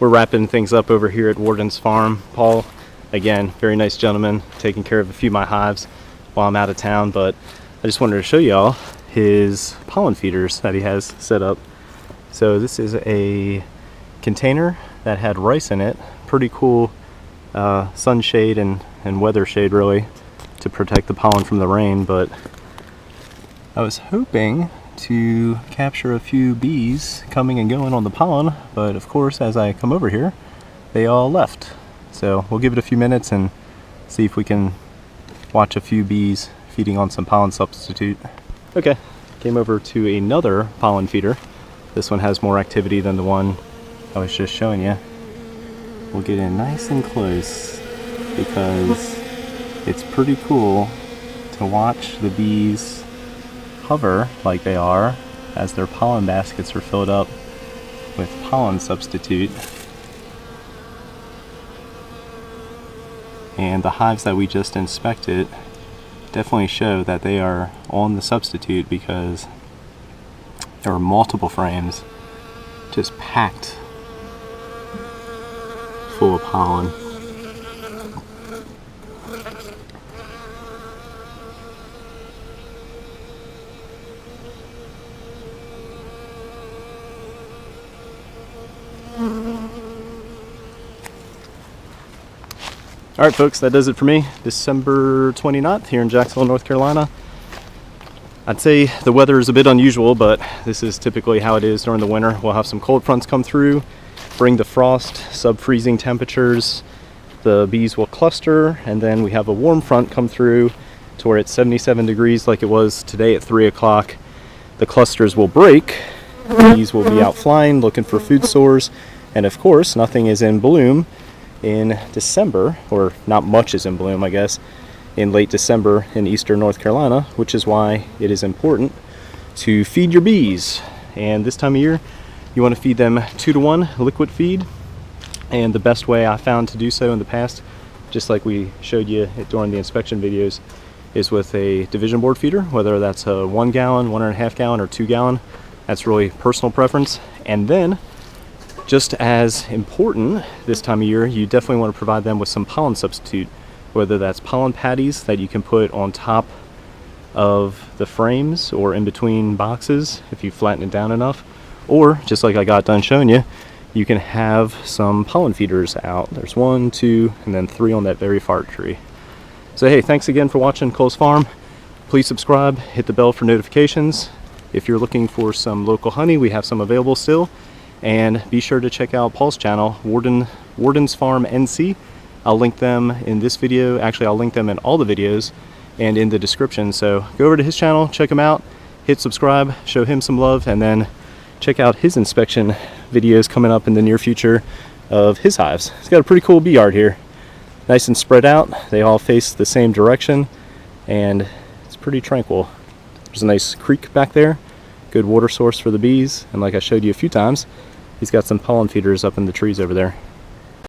we're wrapping things up over here at Warden's farm. Paul, again, very nice gentleman, taking care of a few of my hives while I'm out of town, but I just wanted to show y'all his pollen feeders that he has set up. So this is a container that had rice in it. Pretty cool sunshade and weather shade, really, to protect the pollen from the rain. But I was hoping to capture a few bees coming and going on the pollen, but of course as I come over here they all left. So we'll give it a few minutes and see if we can watch a few bees feeding on some pollen substitute. Okay, came over to another pollen feeder. This one has more activity than the one I was just showing you. We'll get in nice and close because it's pretty cool to watch the bees hover like they are as their pollen baskets are filled up with pollen substitute. And the hives that we just inspected definitely show that they are on the substitute because there are multiple frames just packed full of pollen. Alright folks, that does it for me. December 29th here in Jacksonville, North Carolina. I'd say the weather is a bit unusual, but this is typically how it is during the winter. We'll have some cold fronts come through, bring the frost, sub-freezing temperatures. The bees will cluster, and then we have a warm front come through to where it's 77 degrees like it was today at 3 o'clock. The clusters will break, bees will be out flying looking for food source, and of course nothing is in bloom in December, or not much is in bloom, I guess, in late December in eastern North Carolina, which is why it is important to feed your bees. And this time of year, you want to feed them 2-to-1 liquid feed. And the best way I found to do so in the past, just like we showed you during the inspection videos, is with a division board feeder, whether that's a 1 gallon, 1.5 gallon, or 2 gallon. That's really personal preference. And then, just as important this time of year, you definitely want to provide them with some pollen substitute, whether that's pollen patties that you can put on top of the frames or in between boxes if you flatten it down enough, or just like I got done showing you, you can have some pollen feeders out. There's 1, 2, and then 3 on that very far tree. So hey, thanks again for watching Cole's Farm. Please subscribe, hit the bell for notifications. If you're looking for some local honey, we have some available still. And be sure to check out Paul's channel, Warden's Farm NC. I'll link them in this video. Actually, I'll link them in all the videos and in the description. So go over to his channel, check him out, hit subscribe, show him some love, and then check out his inspection videos coming up in the near future of his hives. He's got a pretty cool bee yard here. Nice and spread out. They all face the same direction, and it's pretty tranquil. There's a nice creek back there. Good water source for the bees, and like I showed you a few times, he's got some pollen feeders up in the trees over there.